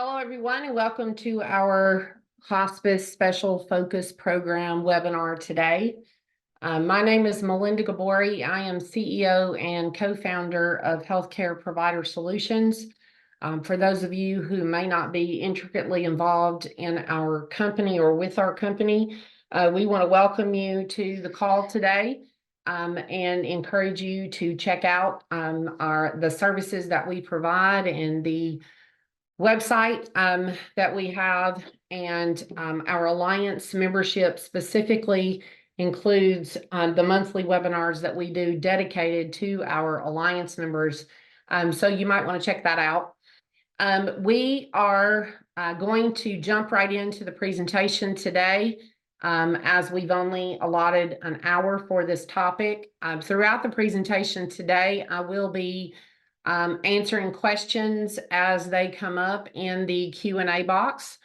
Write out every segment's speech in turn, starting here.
Hello, everyone, and welcome to our Hospice Special Focus Program webinar today. My name is Melinda Gabori. I am CEO and co-founder of Healthcare Provider Solutions. For those of you who may not be intricately involved in our company or with our company, we want to welcome you to the call today and encourage you to check out the services that we provide and the website that we have, and our Alliance membership specifically includes the monthly webinars that we do dedicated to our Alliance members. So you might want to check that out. We are going to jump right into the presentation today, as we've only allotted an hour for this topic. Throughout the presentation today, I will be answering questions as they come up in the Q&A box.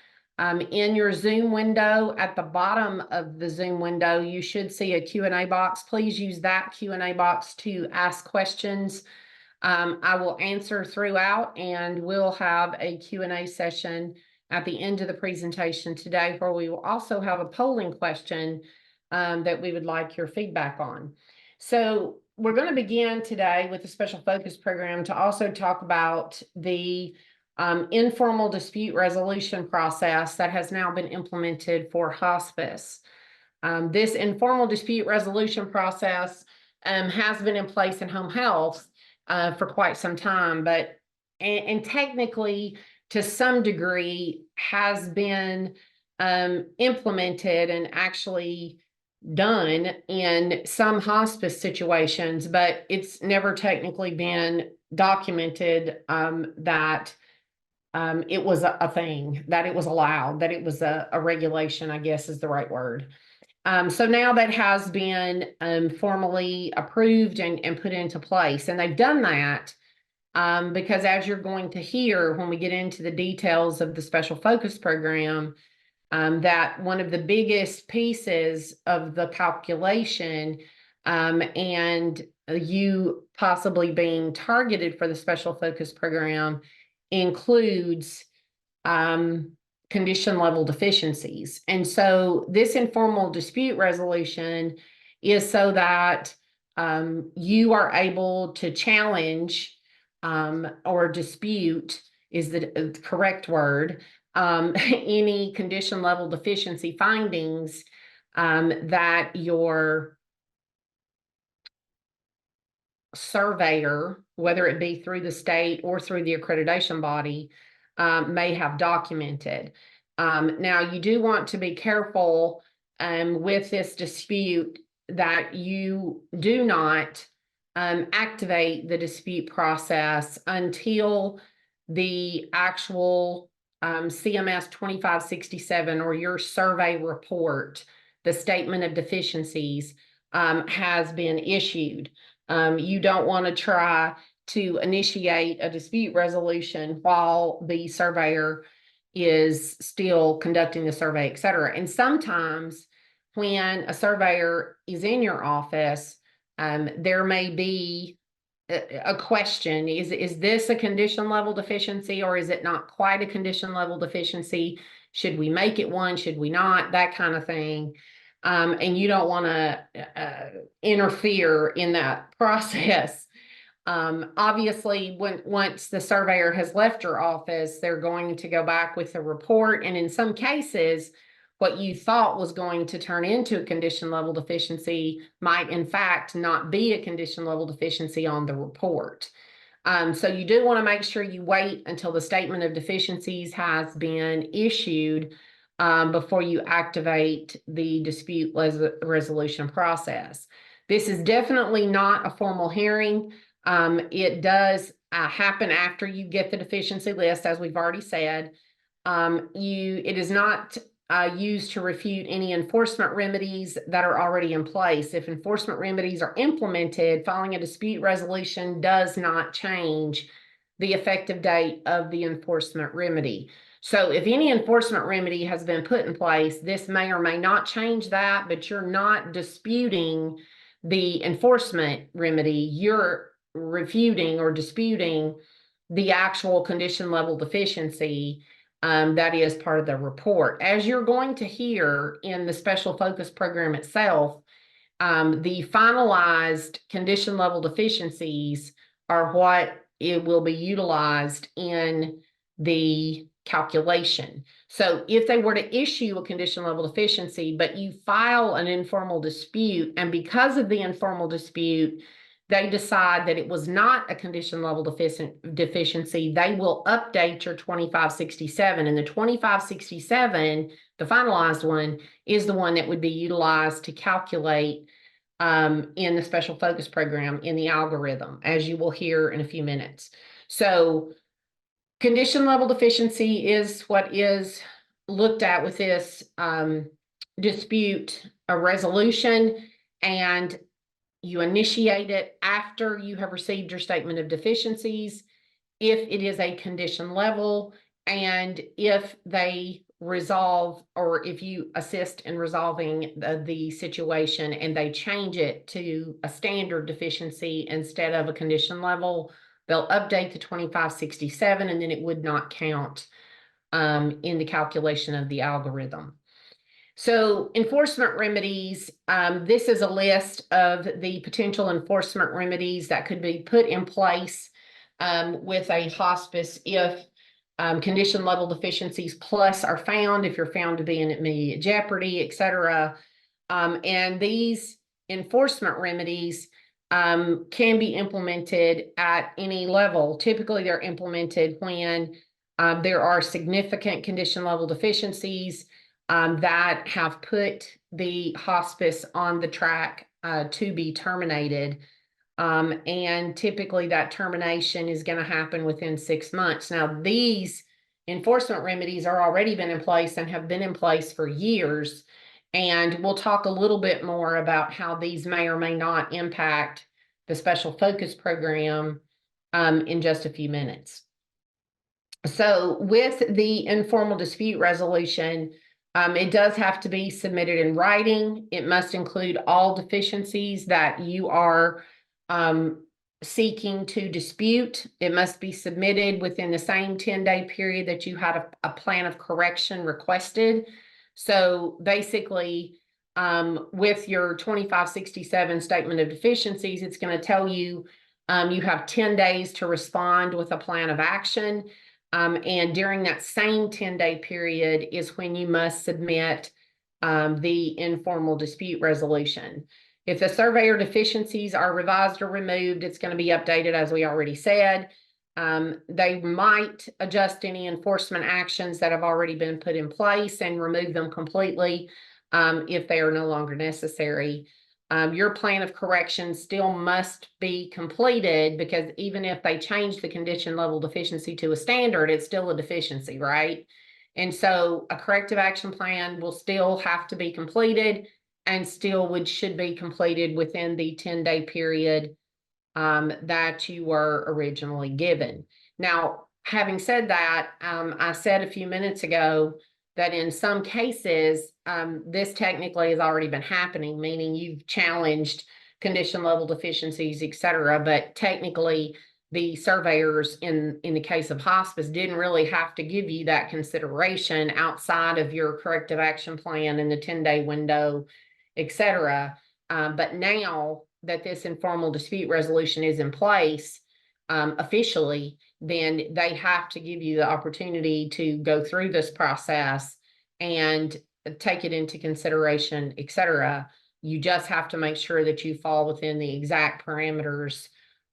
In your Zoom window, at the bottom of the Zoom window, you should see a Q&A box. Please use that Q&A box to ask questions. I will answer throughout, and we'll have a Q&A session at the end of the presentation today, where we will also have a polling question that we would like your feedback on. So we're going to begin today with a special focus program to also talk about the informal dispute resolution process that has now been implemented for hospice. This informal dispute resolution process has been in place in home health for quite some time, but and technically to some degree has been implemented and actually done in some hospice situations, but it's never technically been documented that it was a thing, that it was allowed, that it was a regulation, I guess is the right word. So now that has been formally approved and put into place, and they've done that because, as you're going to hear when we get into the details of the special focus program, that one of the biggest pieces of the calculation and you possibly being targeted for the special focus program includes condition level deficiencies. And so this informal dispute resolution is so that you are able to challenge or dispute is the correct word, any condition level deficiency findings that your surveyor, whether it be through the state or through the accreditation body, may have documented. Now, you do want to be careful with this dispute that you do not activate the dispute process until the actual CMS 2567 or your survey report, the statement of deficiencies, has been issued. You don't want to try to initiate a dispute resolution while the surveyor is still conducting the survey, et cetera. And sometimes when a surveyor is in your office, there may be a question, is this a condition level deficiency, or is it not quite a condition level deficiency? Should we make it one? Should we not? That kind of thing. And you don't want to interfere in that process. Obviously, once the surveyor has left your office, they're going to go back with a report. And in some cases, what you thought was going to turn into a condition level deficiency might in fact not be a condition level deficiency on the report. So you do want to make sure you wait until the statement of deficiencies has been issued before you activate the dispute resolution process. This is definitely not a formal hearing. It does happen after you get the deficiency list, as we've already said. It is not used to refute any enforcement remedies that are already in place. If enforcement remedies are implemented, filing a dispute resolution does not change the effective date of the enforcement remedy. So if any enforcement remedy has been put in place, this may or may not change that, but you're not disputing the enforcement remedy. You're refuting or disputing the actual condition level deficiency that is part of the report. As you're going to hear in the special focus program itself, the finalized condition level deficiencies are what it will be utilized in the calculation. So if they were to issue a condition level deficiency, but you file an informal dispute, and because of the informal dispute, they decide that it was not a condition level deficiency, they will update your 2567. And the 2567, the finalized one, is the one that would be utilized to calculate in the special focus program in the algorithm, as you will hear in a few minutes. So condition level deficiency is what is looked at with this dispute a resolution, and you initiate it after you have received your statement of deficiencies, if it is a condition level, and if they resolve, or if you assist in resolving the situation and they change it to a standard deficiency instead of a condition level, they'll update the 2567, and then it would not count in the calculation of the algorithm. So enforcement remedies, this is a list of the potential enforcement remedies that could be put in place with a hospice if condition level deficiencies plus are found, if you're found to be in immediate jeopardy, etc. And these enforcement remedies can be implemented at any level. Typically, they're implemented when there are significant condition level deficiencies that have put the hospice on the track to be terminated. And typically that termination is going to happen within 6 months. Now, these enforcement remedies are already been in place and have been in place for years. And we'll talk a little bit more about how these may or may not impact the special focus program in just a few minutes. So with the informal dispute resolution, it does have to be submitted in writing. It must include all deficiencies that you are seeking to dispute. It must be submitted within the same 10-day period that you had a plan of correction requested. So basically, with your 2567 statement of deficiencies, it's going to tell you you have 10 days to respond with a plan of action. And during that same 10-day period is when you must submit the informal dispute resolution. If the surveyor deficiencies are revised or removed, it's going to be updated, as we already said. They might adjust any enforcement actions that have already been put in place and remove them completely if they are no longer necessary. Your plan of correction still must be completed, because even if they change the condition level deficiency to a standard, it's still a deficiency, right? And so a corrective action plan will still have to be completed, and still should be completed within the 10-day period that you were originally given. Now, having said that, I said a few minutes ago that in some cases, this technically has already been happening, meaning you've challenged condition level deficiencies, etc. But technically, the surveyors in the case of hospice didn't really have to give you that consideration outside of your corrective action plan in the 10-day window, etc. But now that this informal dispute resolution is in place officially, then they have to give you the opportunity to go through this process and take it into consideration, etc. You just have to make sure that you fall within the exact parameters.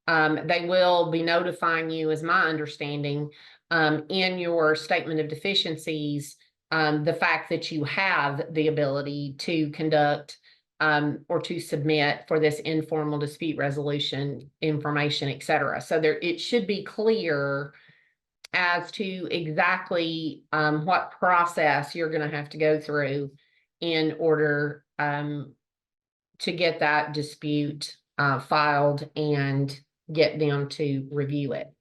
They will be notifying you, as my understanding, in your statement of deficiencies, the fact that you have the ability to conduct or to submit for this informal dispute resolution information, etc. So it should be clear as to exactly what process you're going to have to go through in order to get that dispute filed and get them to review it.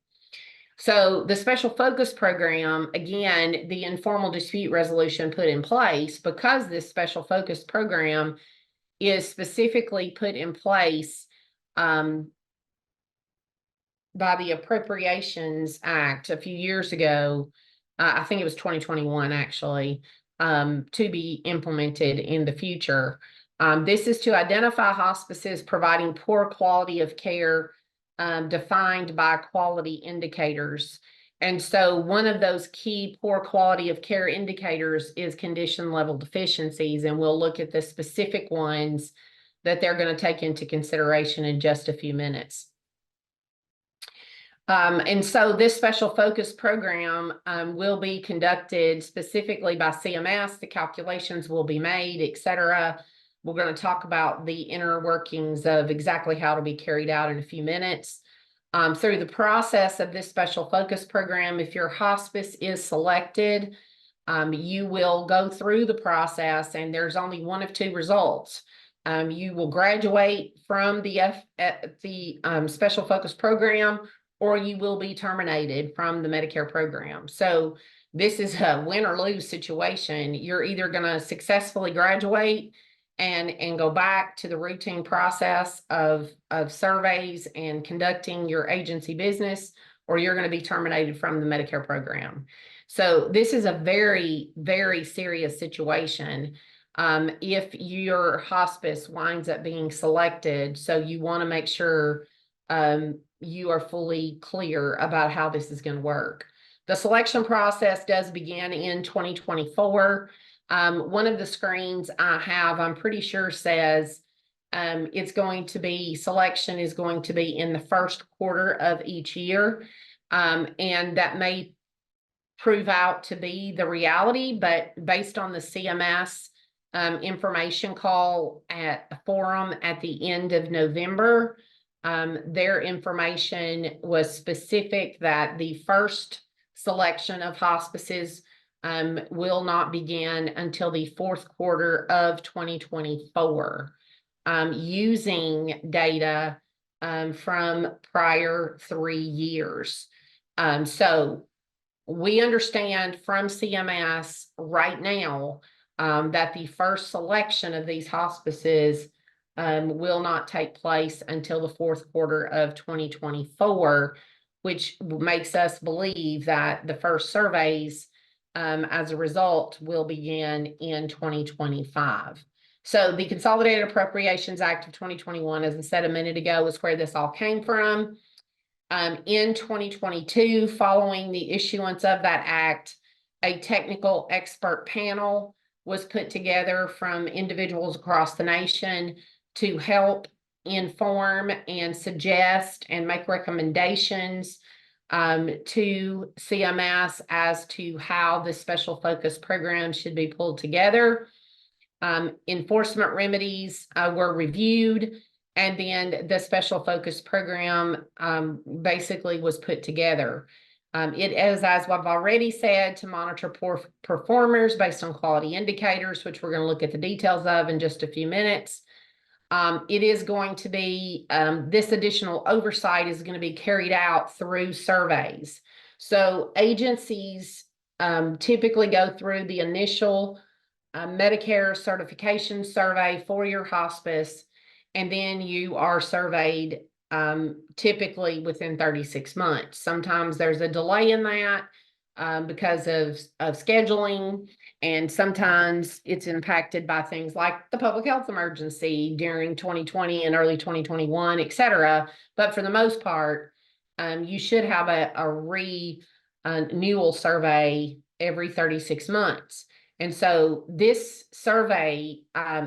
So the special focus program, again, the informal dispute resolution put in place because this special focus program is specifically put in place by the Appropriations Act a few years ago. I think it was 2021 actually, to be implemented in the future. This is to identify hospices providing poor quality of care, defined by quality indicators. And so one of those key poor quality of care indicators is condition level deficiencies, and we'll look at the specific ones that they're going to take into consideration in just a few minutes. And so this special focus program will be conducted specifically by CMS. The calculations will be made, et cetera. We're going to talk about the inner workings of exactly how to be carried out in a few minutes. Through the process of this special focus program, if your hospice is selected, you will go through the process, and there's only one of two results. You will graduate from the special focus program, or you will be terminated from the Medicare program. So this is a win or lose situation. You're either going to successfully graduate and go back to the routine process of surveys and conducting your agency business, or you're going to be terminated from the Medicare program. So this is a very, very serious situation. If your hospice winds up being selected, so you want to make sure you are fully clear about how this is going to work. The selection process does begin in 2024. One of the screens I have, I'm pretty sure says it's going to be, selection is going to be in the first quarter of each year. And that may prove out to be the reality, but based on the CMS information call at a forum at the end of November, their information was specific that the first selection of hospices will not begin until the fourth quarter of 2024, using data from prior 3 years. So we understand from CMS right now that the first selection of these hospices will not take place until the fourth quarter of 2024, which makes us believe that the first surveys as a result will begin in 2025. So the Consolidated Appropriations Act of 2021, as I said a minute ago, is where this all came from. In 2022, following the issuance of that act, a technical expert panel was put together from individuals across the nation to help inform and suggest and make recommendations to CMS as to how the special focus program should be pulled together. Enforcement remedies were reviewed, and then the special focus program basically was put together. It is, as I've already said, to monitor poor performers based on quality indicators, which we're going to look at the details of in just a few minutes. It is going to be, this additional oversight is going to be carried out through surveys. So agencies typically go through the initial Medicare certification survey for your hospice, and then you are surveyed typically within 36 months. Sometimes there's a delay in that because of scheduling, and sometimes it's impacted by things like the public health emergency during 2020 and early 2021, et cetera. But for the most part, you should have a renewal survey every 36 months. And so this survey,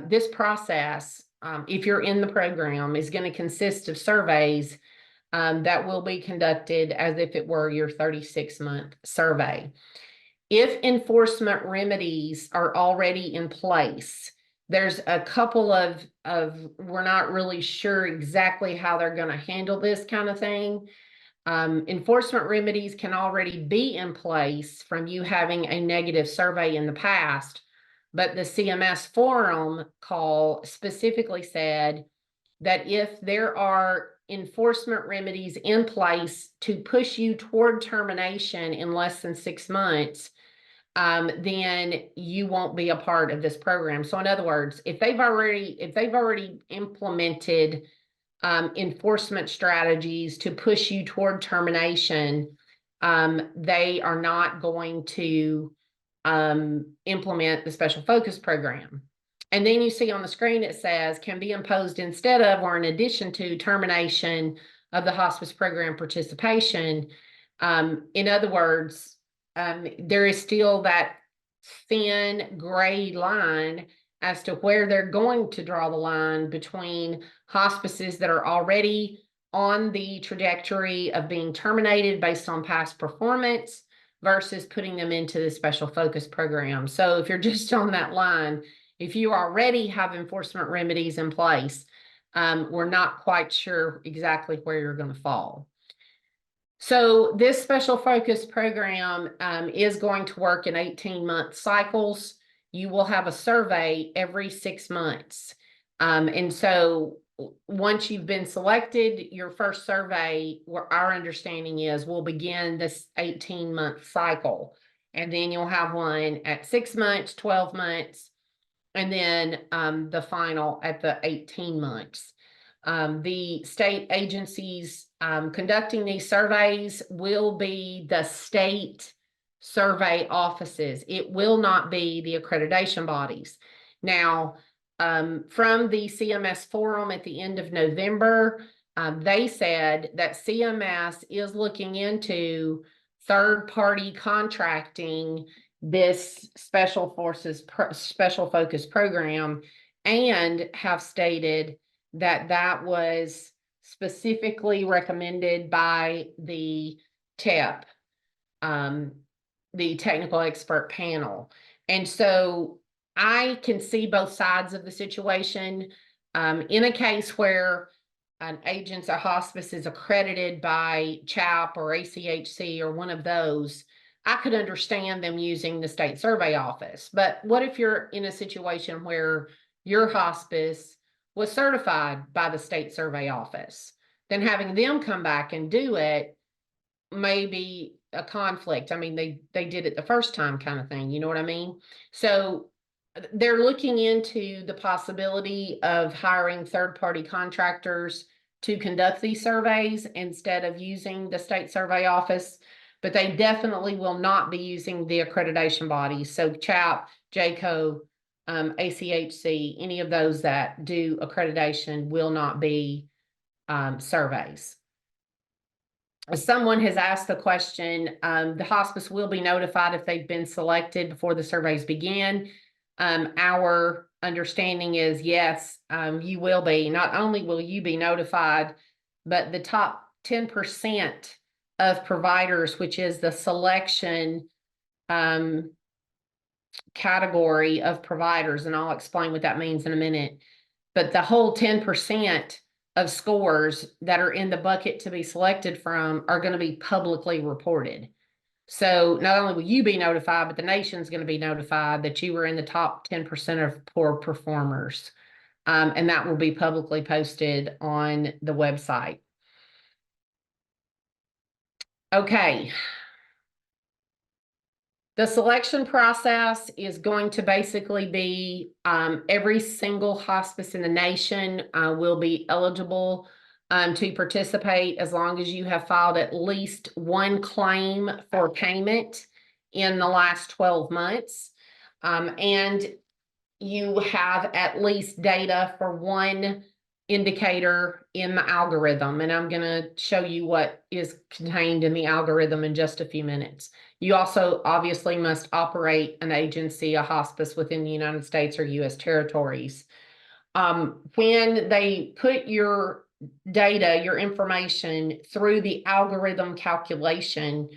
this process, if you're in the program, is going to consist of surveys that will be conducted as if it were your 36-month survey. If enforcement remedies are already in place, there's a couple of we're not really sure exactly how they're going to handle this kind of thing. Enforcement remedies can already be in place from you having a negative survey in the past, but the CMS forum call specifically said that if there are enforcement remedies in place to push you toward termination in less than 6 months, then you won't be a part of this program. So in other words, if they've already implemented enforcement strategies to push you toward termination, they are not going to implement the special focus program. And then you see on the screen, it says can be imposed instead of or in addition to termination of the hospice program participation. In other words, there is still that thin gray line as to where they're going to draw the line between hospices that are already on the trajectory of being terminated based on past performance versus putting them into the special focus program. So if you're just on that line, if you already have enforcement remedies in place, we're not quite sure exactly where you're going to fall. So this special focus program is going to work in 18-month cycles. You will have a survey every 6 months. And so once you've been selected, your first survey, where our understanding is, will begin this 18-month cycle. And then you'll have one at 6 months, 12 months, and then the final at the 18 months. The state agencies conducting these surveys will be the state survey offices. It will not be the accreditation bodies. Now, from the CMS forum at the end of November, they said that CMS is looking into third-party contracting this special focus program, and have stated that that was specifically recommended by the TEP, the technical expert panel. And so I can see both sides of the situation. In a case where an agent's a hospice is accredited by CHAP or ACHC or one of those, I could understand them using the state survey office. But what if you're in a situation where your hospice was certified by the state survey office? Then having them come back and do it may be a conflict. I mean, they did it the first time kind of thing, you know what I mean? So they're looking into the possibility of hiring third-party contractors to conduct these surveys instead of using the state survey office, but they definitely will not be using the accreditation bodies. So CHAP, JCO, ACHC, any of those that do accreditation will not be surveys. Someone has asked the question, the hospice will be notified if they've been selected before the surveys begin. Our understanding is yes, you will be. Not only will you be notified, but the top 10% of providers, which is the selection category of providers, and I'll explain what that means in a minute, but the whole 10% of scores that are in the bucket to be selected from are going to be publicly reported. So not only will you be notified, but the nation's going to be notified that you were in the top 10% of poor performers. And that will be publicly posted on the website. Okay. The selection process is going to basically be every single hospice in the nation will be eligible to participate as long as you have filed at least one claim for payment in the last 12 months. And you have at least data for one indicator in the algorithm. And I'm going to show you what is contained in the algorithm in just a few minutes. You also obviously must operate an agency, a hospice within the United States or U.S. territories. When they put your data, your information through the algorithm calculation,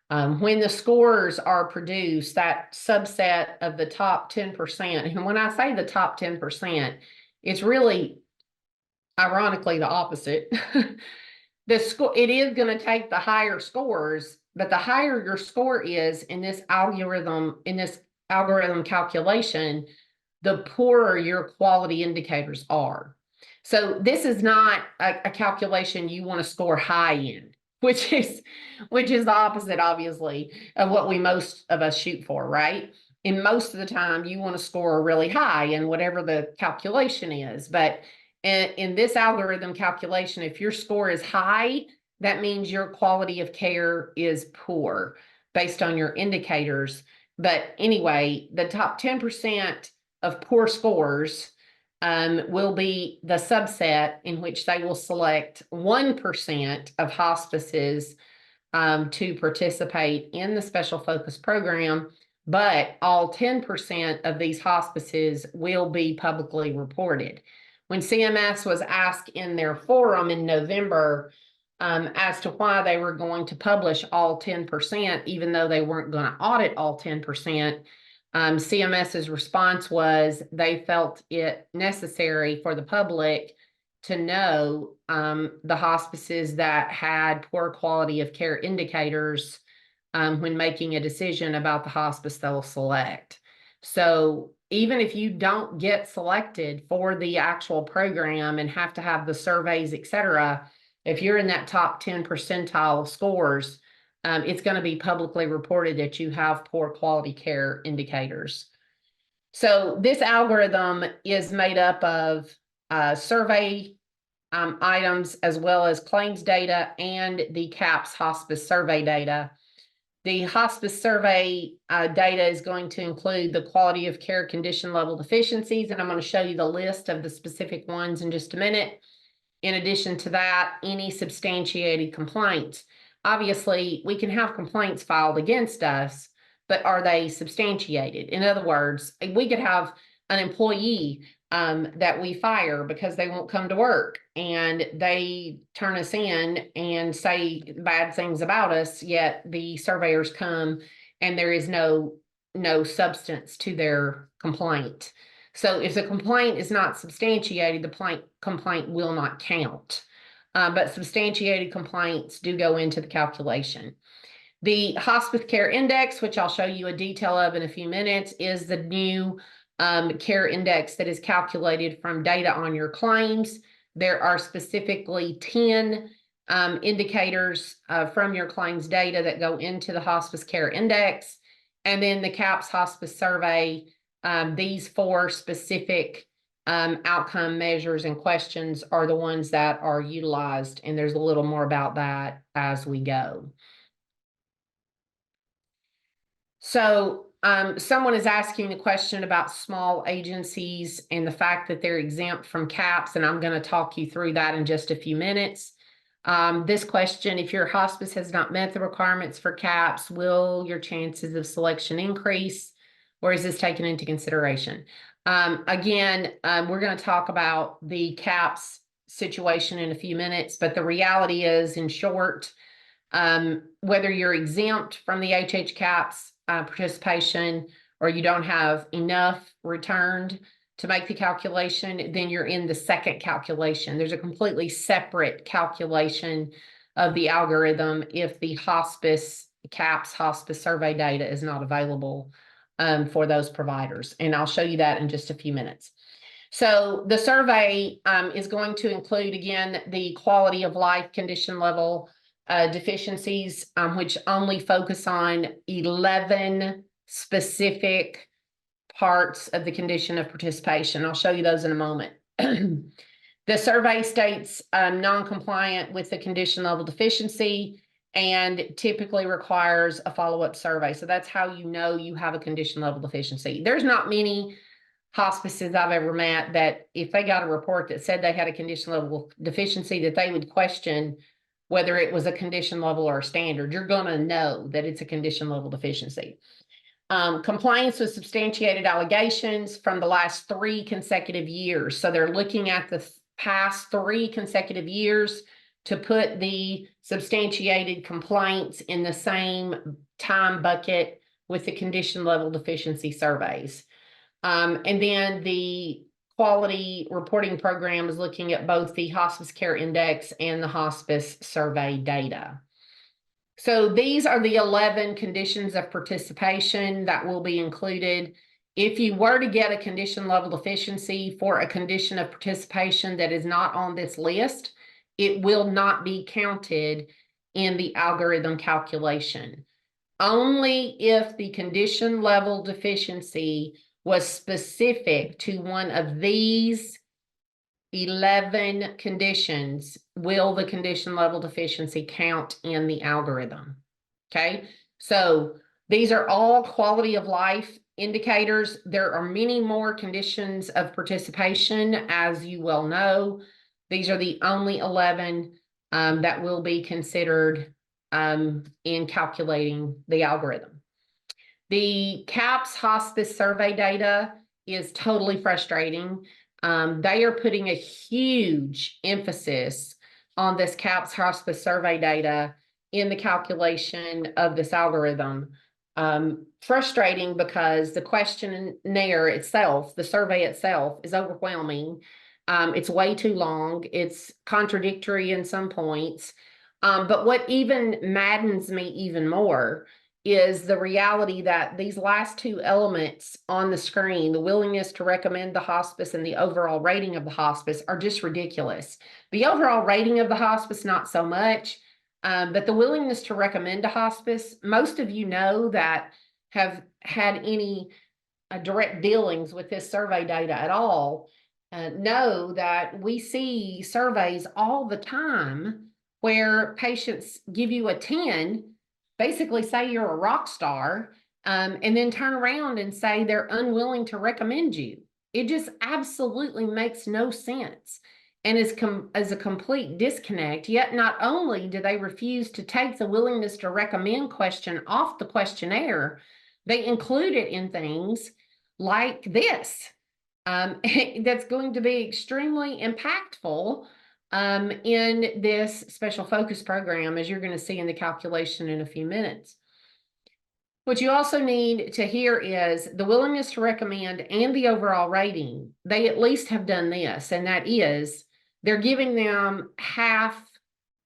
when the scores are produced, that subset of the top 10%, and when I say the top 10%, it's really ironically the opposite. It is going to take the higher scores, but the higher your score is in this algorithm calculation, the poorer your quality indicators are. So this is not a calculation you want to score high in, which is the opposite, obviously, of what most of us shoot for, right? And most of the time you want to score really high in whatever the calculation is. But in this algorithm calculation, if your score is high, that means your quality of care is poor based on your indicators. But anyway, the top 10% of poor scores will be the subset in which they will select 1% of hospices to participate in the special focus program, but all 10% of these hospices will be publicly reported. When CMS was asked in their forum in November as to why they were going to publish all 10%, even though they weren't going to audit all 10%, CMS's response was they felt it necessary for the public to know the hospices that had poor quality of care indicators when making a decision about the hospice they'll select. So even if you don't get selected for the actual program and have to have the surveys, et cetera, if you're in that top 10 percentile of scores, it's going to be publicly reported that you have poor quality care indicators. So this algorithm is made up of survey items as well as claims data and the CAHPS hospice survey data. The hospice survey data is going to include the quality of care condition level deficiencies, and I'm going to show you the list of the specific ones in just a minute. In addition to that, any substantiated complaints. Obviously, we can have complaints filed against us, but are they substantiated? In other words, we could have an employee that we fire because they won't come to work and they turn us in and say bad things about us, yet the surveyors come and there is no substance to their complaint. So if the complaint is not substantiated, the complaint will not count. But substantiated complaints do go into the calculation. The hospice care index, which I'll show you a detail of in a few minutes, is the new care index that is calculated from data on your claims. There are specifically 10 indicators from your claims data that go into the hospice care index. And then the CAHPS hospice survey, these 4 specific outcome measures and questions are the ones that are utilized. And there's a little more about that as we go. So someone is asking the question about small agencies and the fact that they're exempt from CAHPS, and I'm going to talk you through that in just a few minutes. This question, if your hospice has not met the requirements for CAHPS, will your chances of selection increase, or is this taken into consideration? Again, we're going to talk about the CAHPS situation in a few minutes, but the reality is, in short, whether you're exempt from the HHCAHPS participation or you don't have enough returned to make the calculation, then you're in the second calculation. There's a completely separate calculation of the algorithm if the hospice CAHPS hospice survey data is not available for those providers. And I'll show you that in just a few minutes. So the survey is going to include, again, the quality of life condition level deficiencies, which only focus on 11 specific parts of the condition of participation. I'll show you those in a moment. The survey states non-compliant with the condition level deficiency and typically requires a follow-up survey. So that's how you know you have a condition level deficiency. There's not many hospices I've ever met that if they got a report that said they had a condition level deficiency, that they would question whether it was a condition level or a standard. You're going to know that it's a condition level deficiency. Compliance with substantiated allegations from the last 3 consecutive years. So they're looking at the past 3 consecutive years to put the substantiated complaints in the same time bucket with the condition level deficiency surveys. And then the quality reporting program is looking at both the hospice care index and the hospice survey data. So these are the 11 conditions of participation that will be included. If you were to get a condition level deficiency for a condition of participation that is not on this list, it will not be counted in the algorithm calculation. Only if the condition level deficiency was specific to one of these 11 conditions will the condition level deficiency count in the algorithm. Okay, so these are all quality of life indicators. There are many more conditions of participation, as you well know. These are the only 11 that will be considered in calculating the algorithm. The CAPS hospice survey data is totally frustrating. They are putting a huge emphasis on this CAPS hospice survey data in the calculation of this algorithm. Frustrating because the questionnaire itself, the survey itself, is overwhelming. It's way too long. It's contradictory in some points. But what even maddens me even more is the reality that these last two elements on the screen, the willingness to recommend the hospice and the overall rating of the hospice, are just ridiculous. The overall rating of the hospice, not so much, but the willingness to recommend a hospice, most of you know that have had any direct dealings with this survey data at all, know that we see surveys all the time where patients give you a 10, basically say you're a rock star, and then turn around and say they're unwilling to recommend you. It just absolutely makes no sense and is a complete disconnect. Yet not only do they refuse to take the willingness to recommend question off the questionnaire, they include it in things like this. That's going to be extremely impactful in this special focus program, as you're going to see in the calculation in a few minutes. What you also need to hear is the willingness to recommend and the overall rating. They at least have done this, and that is they're giving them half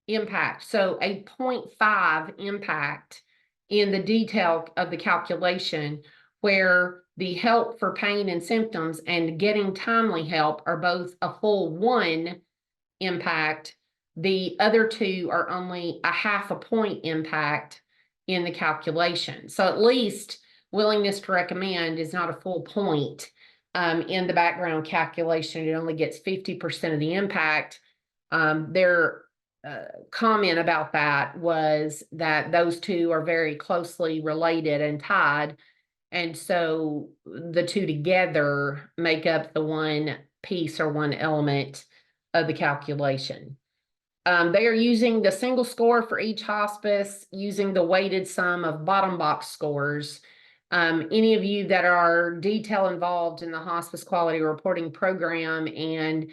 impact. So a 0.5 impact in the detail of the calculation, where the help for pain and symptoms and getting timely help are both a full 1 impact. The other two are only a half a point impact in the calculation. So at least willingness to recommend is not a full point in the background calculation. It only gets 50% of the impact. Their comment about that was that those two are very closely related and tied. And so the two together make up the one piece or one element of the calculation. They are using the single score for each hospice, using the weighted sum of bottom box scores. Any of you that are detail involved in the hospice quality reporting program and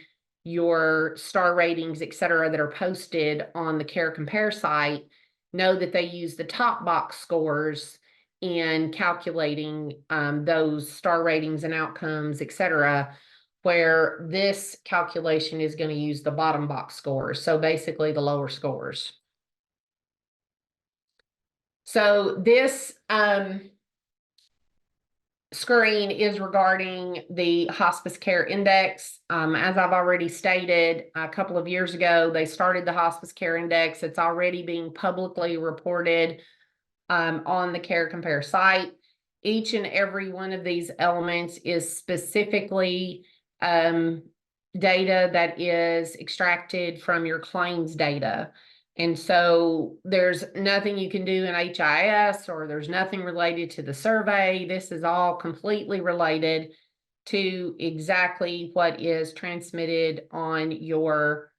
your star ratings, et cetera, that are posted on the Care Compare site know that they use the top box scores in calculating those star ratings and outcomes, et cetera, where this calculation is going to use the bottom box scores. So basically the lower scores. So this screen is regarding the Hospice Care Index. As I've already stated, a couple of years ago, they started the Hospice Care Index. It's already being publicly reported on the Care Compare site. Each and every one of these elements is specifically data that is extracted from your claims data. And so there's nothing you can do in HIS, or there's nothing related to the survey. This is all completely related to exactly what is transmitted on your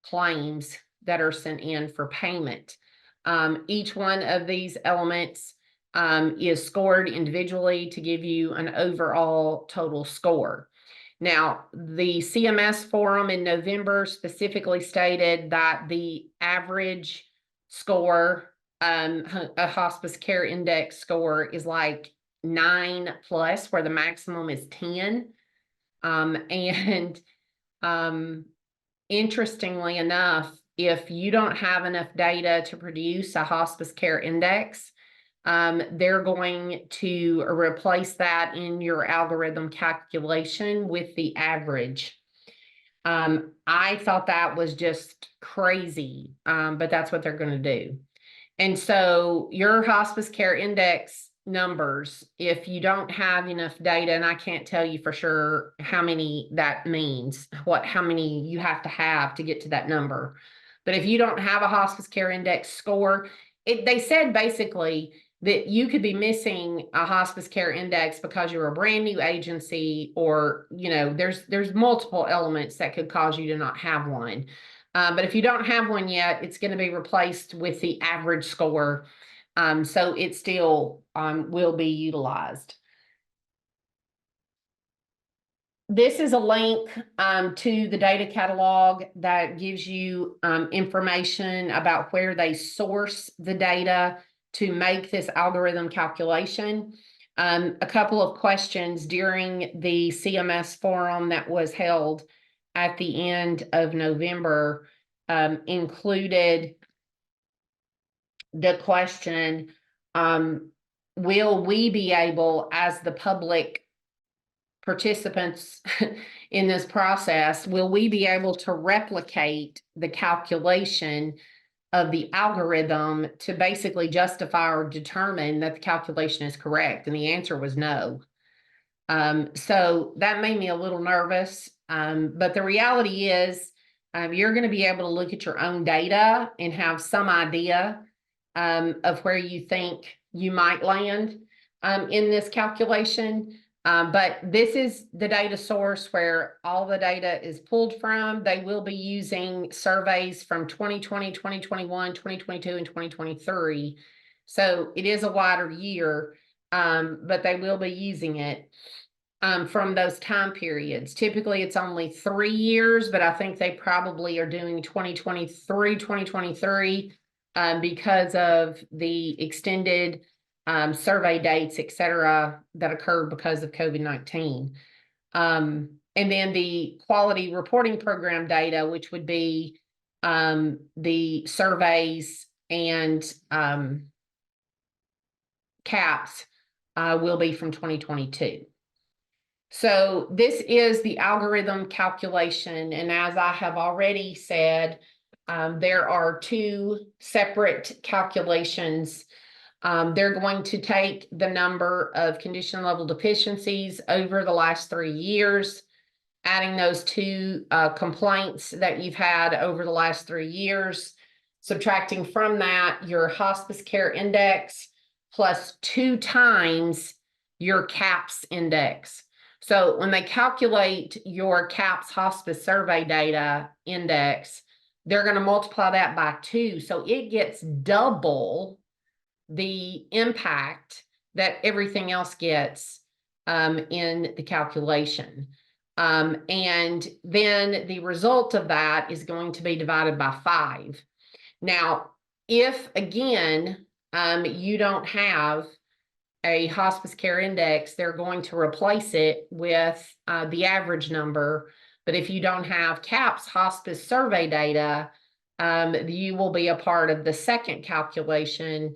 claims that are sent in for payment. Each one of these elements is scored individually to give you an overall total score. Now, the CMS forum in November specifically stated that the average score, a hospice care index score, is like 9+, where the maximum is 10. Interestingly enough, if you don't have enough data to produce a hospice care index, they're going to replace that in your algorithm calculation with the average. I thought that was just crazy, but that's what they're going to do. And so your hospice care index numbers if you don't have enough data, and I can't tell you for sure how many that means, how many you have to get to that number. But if you don't have a hospice care index score, they said basically that you could be missing a hospice care index because you're a brand new agency, or, there's multiple elements that could cause you to not have one. But if you don't have one yet, it's going to be replaced with the average score. So it still will be utilized. This is a link to the data catalog that gives you information about where they source the data to make this algorithm calculation. A couple of questions during the CMS forum that was held at the end of November included the question, will we be able, as the public participants in this process, will we be able to replicate the calculation of the algorithm to basically justify or determine that the calculation is correct? And the answer was no. So that made me a little nervous. But the reality is, you're going to be able to look at your own data and have some idea of where you think you might land in this calculation. But this is the data source where all the data is pulled from. They will be using surveys from 2020, 2021, 2022, and 2023. So it is a wider year, but they will be using it from those time periods. Typically, it's only 3 years, but I think they probably are doing 2023 because of the extended survey dates, et cetera, that occurred because of COVID-19. And then the quality reporting program data, which would be the surveys and CAPS, will be from 2022. So this is the algorithm calculation. And as I have already said, there are 2 separate calculations. They're going to take the number of condition level deficiencies over the last 3 years, adding those 2 complaints that you've had over the last 3 years, subtracting from that your hospice care index plus 2 times your CAPS index. So when they calculate your CAPS hospice survey data index, they're going to multiply that by 2. So it gets double the impact that everything else gets in the calculation. And then the result of that is going to be divided by 5. Now, if again, you don't have a hospice care index, they're going to replace it with the average number. But if you don't have CAPS hospice survey data, you will be a part of the second calculation,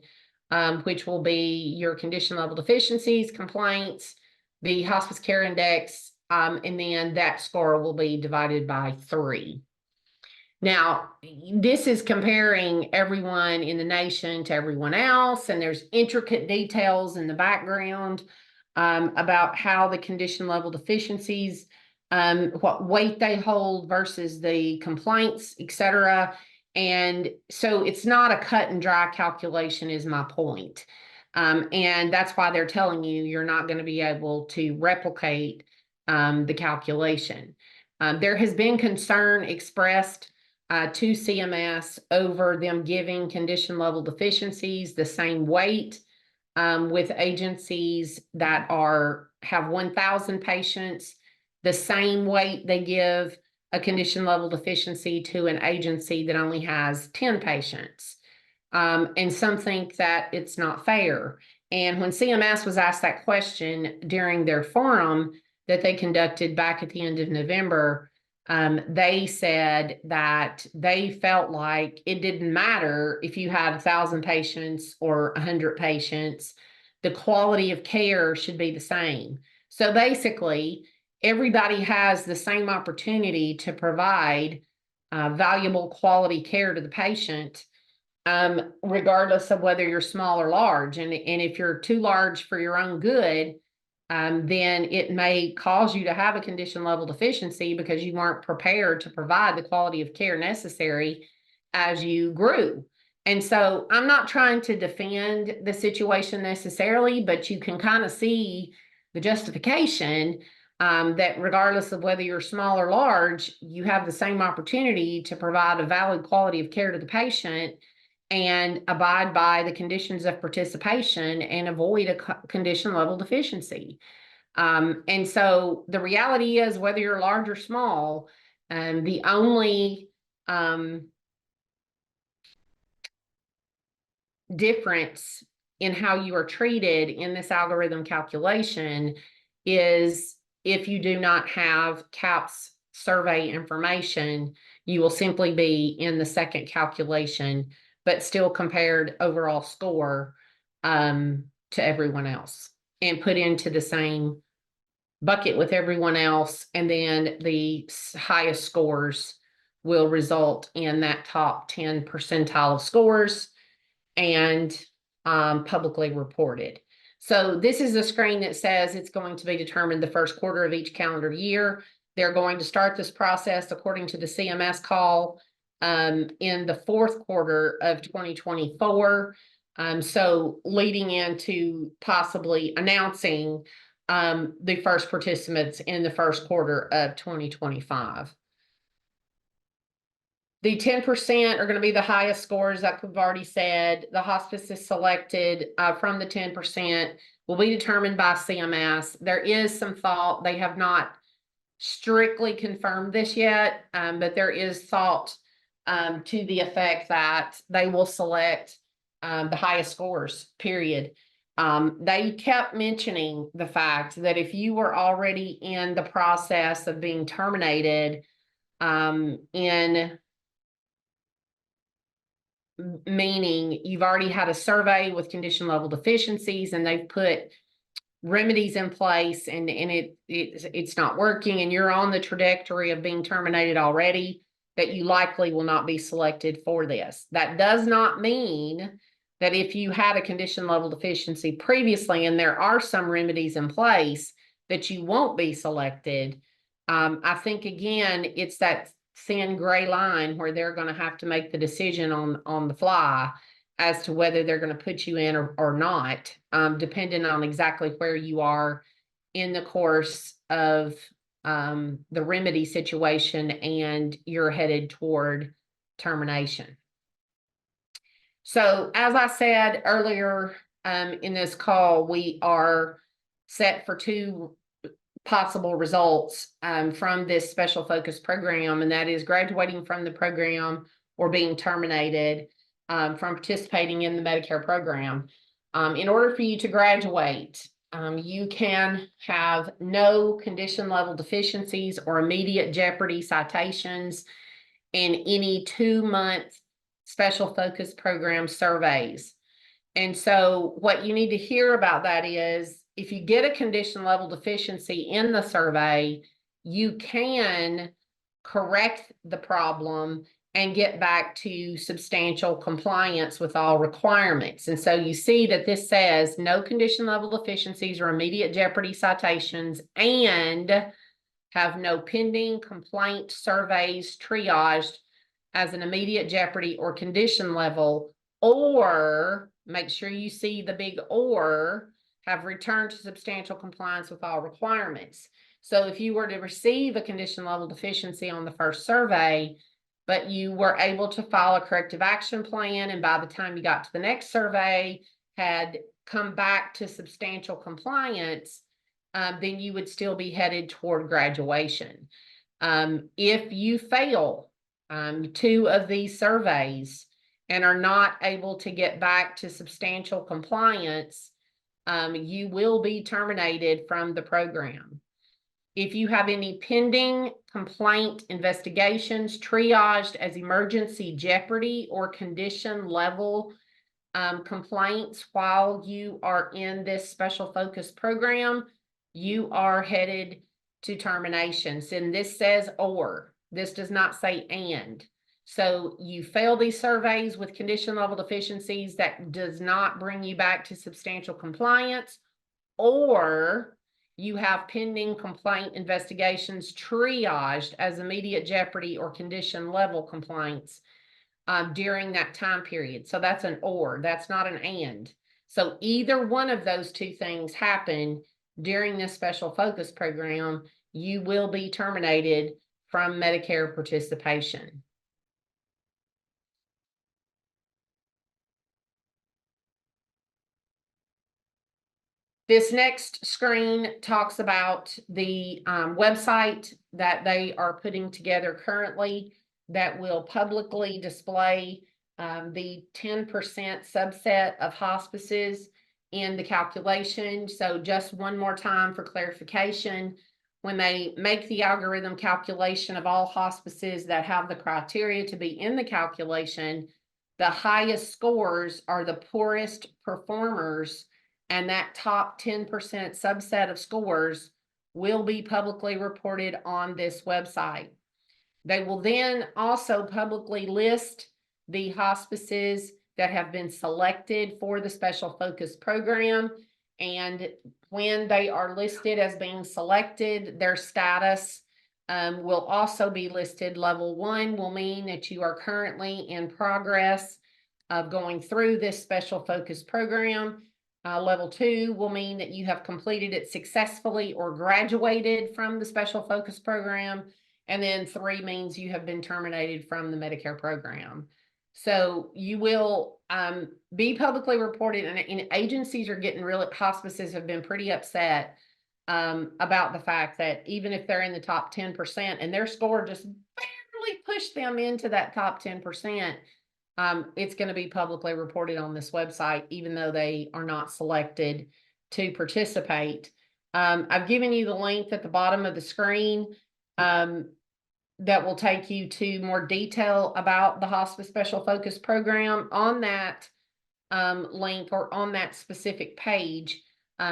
which will be your condition level deficiencies, complaints, the hospice care index, and then that score will be divided by 3. Now, this is comparing everyone in the nation to everyone else, and there's intricate details in the background about how the condition level deficiencies, what weight they hold versus the complaints, et cetera. And so it's not a cut and dry calculation is my point. And that's why they're telling you you're not going to be able to replicate the calculation. There has been concern expressed to CMS over them giving condition level deficiencies the same weight with agencies that have 1,000 patients, the same weight they give a condition level deficiency to an agency that only has 10 patients. And some think that it's not fair. And when CMS was asked that question during their forum that they conducted back at the end of November, they said that they felt like it didn't matter if you had 1,000 patients or 100 patients, the quality of care should be the same. So basically, everybody has the same opportunity to provide valuable quality care to the patient. regardless of whether you're small or large. And if you're too large for your own good, then it may cause you to have a condition level deficiency because you weren't prepared to provide the quality of care necessary as you grew. And so I'm not trying to defend the situation necessarily, but you can kind of see the justification that regardless of whether you're small or large, you have the same opportunity to provide a valid quality of care to the patient and abide by the conditions of participation and avoid a condition level deficiency. And so the reality is, whether you're large or small, the only difference in how you are treated in this algorithm calculation is if you do not have CAHPS survey information, you will simply be in the second calculation, but still compared overall score to everyone else and put into the same bucket with everyone else. And then the highest scores will result in that top 10 percentile of scores and publicly reported. So this is a screen that says it's going to be determined the first quarter of each calendar year. They're going to start this process according to the CMS call in the fourth quarter of 2024. So leading into possibly announcing the first participants in the first quarter of 2025. The 10% are going to be the highest scores, that we've already said. The hospice is selected from the 10% will be determined by CMS. There is some thought, they have not strictly confirmed this yet, but there is thought to the effect that they will select the highest scores, period. They kept mentioning the fact that if you were already in the process of being terminated meaning you've already had a survey with condition level deficiencies and they've put remedies in place and it's not working and you're on the trajectory of being terminated already, that you likely will not be selected for this. That does not mean that if you had a condition level deficiency previously and there are some remedies in place, that you won't be selected. I think, again, it's that thin gray line where they're going to have to make the decision on the fly as to whether they're going to put you in or not, depending on exactly where you are in the course of the remedy situation and you're headed toward termination. So as I said earlier in this call, we are set for two possible results from this special focus program, and that is graduating from the program or being terminated from participating in the Medicare program. In order for you to graduate, you can have no condition level deficiencies or immediate jeopardy citations in any 2-month special focus program surveys. And so what you need to hear about that is, if you get a condition level deficiency in the survey, you can correct the problem and get back to substantial compliance with all requirements. And so you see that this says no condition level deficiencies or immediate jeopardy citations and have no pending complaint surveys triaged as an immediate jeopardy or condition level, or make sure you see the big or, have returned to substantial compliance with all requirements. So if you were to receive a condition level deficiency on the first survey, but you were able to file a corrective action plan, and by the time you got to the next survey had come back to substantial compliance, then you would still be headed toward graduation. If you fail 2 of these surveys and are not able to get back to substantial compliance, you will be terminated from the program. If you have any pending complaint investigations triaged as emergency jeopardy or condition level complaints while you are in this special focus program, you are headed to terminations. And this says or, this does not say and. So you fail these surveys with condition level deficiencies that does not bring you back to substantial compliance, or you have pending complaint investigations triaged as immediate jeopardy or condition level complaints during that time period. So that's an or, that's not an and. So either one of those two things happen during this special focus program, you will be terminated from Medicare participation. This next screen talks about the website that they are putting together currently that will publicly display the 10% subset of hospices in the calculation. So just one more time for clarification, when they make the algorithm calculation of all hospices that have the criteria to be in the calculation, the highest scores are the poorest performers, and that top 10% subset of scores will be publicly reported on this website. They will then also publicly list the hospices that have been selected for the special focus program. And when they are listed as being selected, their status will also be listed. Level 1 will mean that you are currently in progress of going through this special focus program. Level 2 will mean that you have completed it successfully or graduated from the special focus program. And then 3 means you have been terminated from the Medicare program. So you will be publicly reported, and agencies are getting really, hospices have been pretty upset about the fact that even if they're in the top 10% and their score just barely pushed them into that top 10%, it's going to be publicly reported on this website, even though they are not selected to participate. I've given you the link at the bottom of the screen that will take you to more detail about the Hospice Special Focus Program. On that link or on that specific page,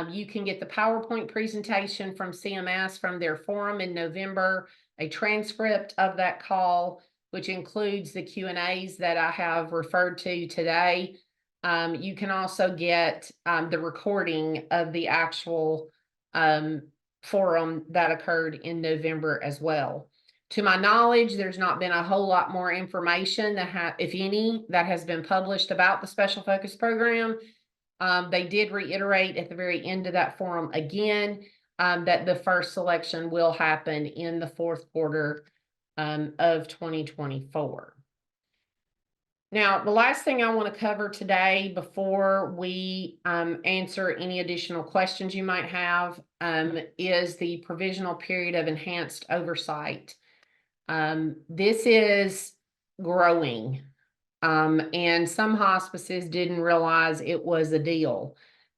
you can get the PowerPoint presentation from CMS from their forum in November, a transcript of that call, which includes the Q&As that I have referred to today. You can also get the recording of the actual forum that occurred in November as well. To my knowledge, there's not been a whole lot more information that if any, that has been published about the Special Focus Program. They did reiterate at the very end of that forum again that the first selection will happen in the fourth quarter of 2024. Now, the last thing I want to cover today before we answer any additional questions you might have is the provisional period of enhanced oversight. This is growing, and some hospices didn't realize it was a deal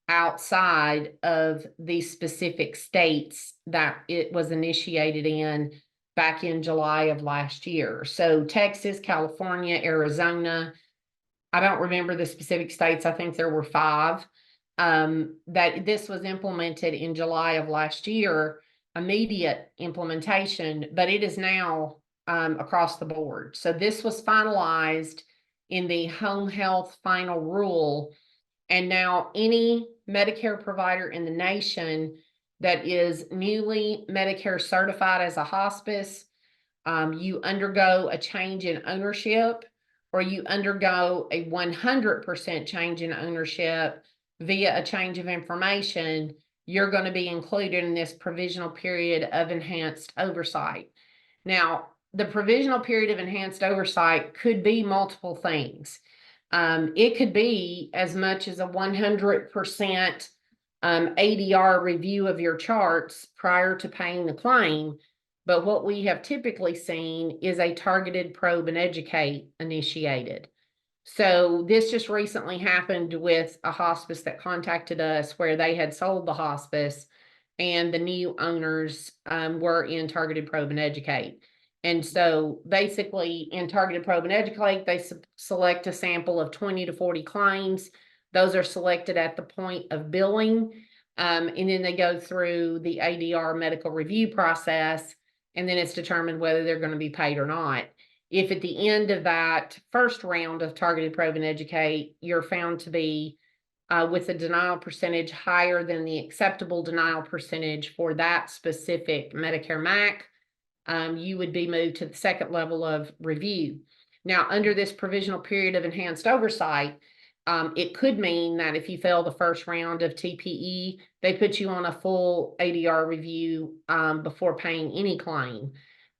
outside of the specific states that it was initiated in back in July of last year. So Texas, California, Arizona, I don't remember the specific states. I think there were 5 that this was implemented in July of last year, immediate implementation, but it is now across the board. So this was finalized in the home health final rule. And now any Medicare provider in the nation that is newly Medicare certified as a hospice, you undergo a change in ownership, or you undergo a 100% change in ownership via a change of information, you're going to be included in this provisional period of enhanced oversight. Now, the provisional period of enhanced oversight could be multiple things. It could be as much as a 100% ADR review of your charts prior to paying the claim. But what we have typically seen is a targeted probe and educate initiated. So this just recently happened with a hospice that contacted us where they had sold the hospice and the new owners were in targeted probe and educate. And so basically in targeted probe and educate, they select a sample of 20 to 40 claims. Those are selected at the point of billing. And then they go through the ADR medical review process, and then it's determined whether they're going to be paid or not. If at the end of that first round of targeted probe and educate, you're found to be with a denial percentage higher than the acceptable denial percentage for that specific Medicare MAC, you would be moved to the second level of review. Now, under this provisional period of enhanced oversight, it could mean that if you fail the first round of TPE, they put you on a full ADR review before paying any claim.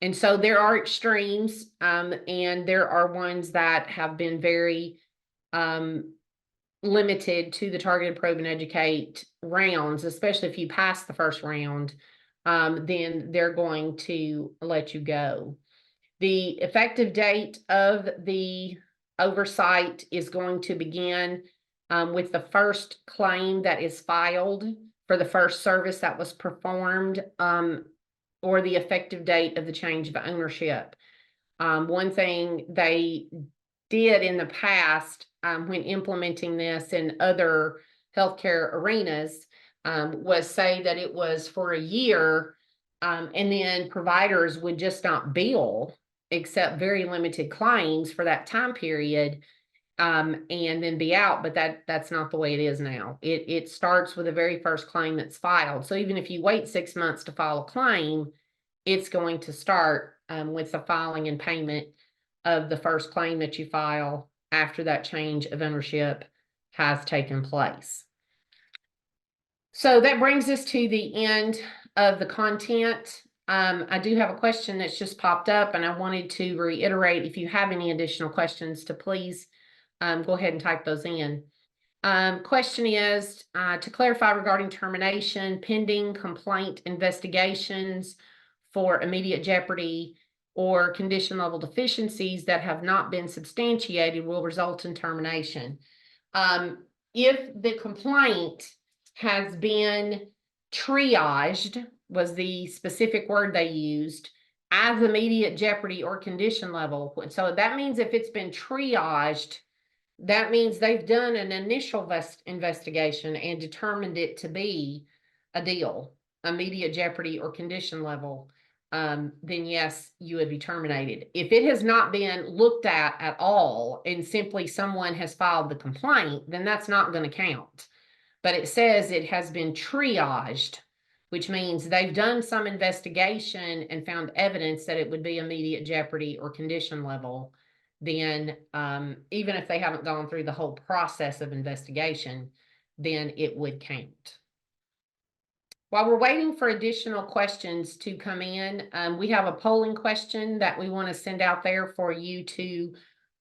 And so there are extremes, and there are ones that have been very limited to the targeted probe and educate rounds, especially if you pass the first round, then they're going to let you go. The effective date of the oversight is going to begin with the first claim that is filed for the first service that was performed, or the effective date of the change of ownership. One thing they did in the past, when implementing this in other healthcare arenas, was say that it was for a year, and then providers would just not bill except very limited claims for that time period, and then be out. But that's not the way it is now. It starts with the very first claim that's filed. So even if you wait 6 months to file a claim, it's going to start with the filing and payment of the first claim that you file after that change of ownership has taken place. So that brings us to the end of the content. I do have a question that's just popped up, and I wanted to reiterate, if you have any additional questions, to please go ahead and type those in. Question is, to clarify regarding termination, pending complaint investigations for immediate jeopardy or condition level deficiencies that have not been substantiated will result in termination. If the complaint has been triaged, was the specific word they used, as immediate jeopardy or condition level. So that means if it's been triaged, that means they've done an initial investigation and determined it to be a deal, immediate jeopardy or condition level. Then yes, you would be terminated. If it has not been looked at all and simply someone has filed the complaint, then that's not going to count. But it says it has been triaged, which means they've done some investigation and found evidence that it would be immediate jeopardy or condition level. Then even if they haven't gone through the whole process of investigation, then it would count. While we're waiting for additional questions to come in, we have a polling question that we want to send out there for you to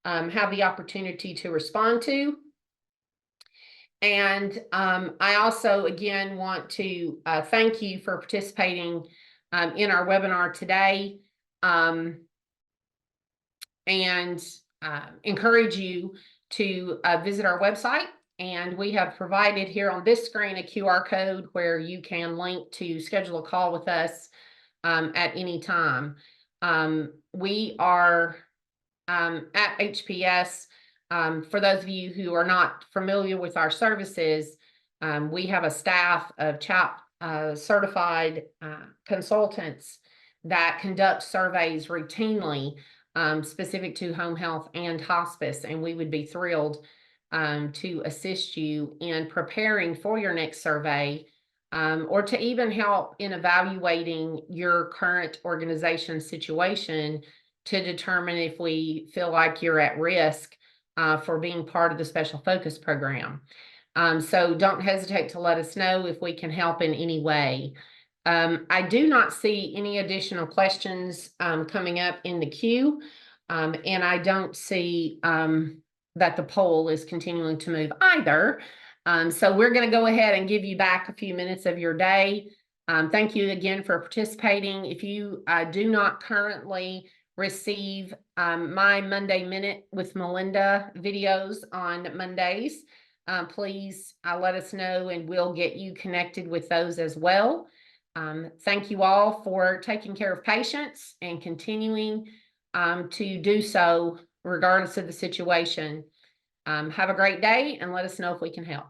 have the opportunity to respond to. And I also, again, want to thank you for participating in our webinar today, and encourage you to visit our website. And we have provided here on this screen a QR code where you can link to schedule a call with us at any time. We are at HPS. For those of you who are not familiar with our services, we have a staff of CHAP certified consultants that conduct surveys routinely specific to home health and hospice, and we would be thrilled to assist you in preparing for your next survey, or to even help in evaluating your current organization situation to determine if we feel like you're at risk for being part of the special focus program. So don't hesitate to let us know if we can help in any way. I do not see any additional questions coming up in the queue, and I don't see that the poll is continuing to move either. So we're going to go ahead and give you back a few minutes of your day. Thank you again for participating. If you do not currently receive my Monday Minute with Melinda videos on Mondays, please let us know and we'll get you connected with those as well. Thank you all for taking care of patients and continuing to do so regardless of the situation. Have a great day and let us know if we can help.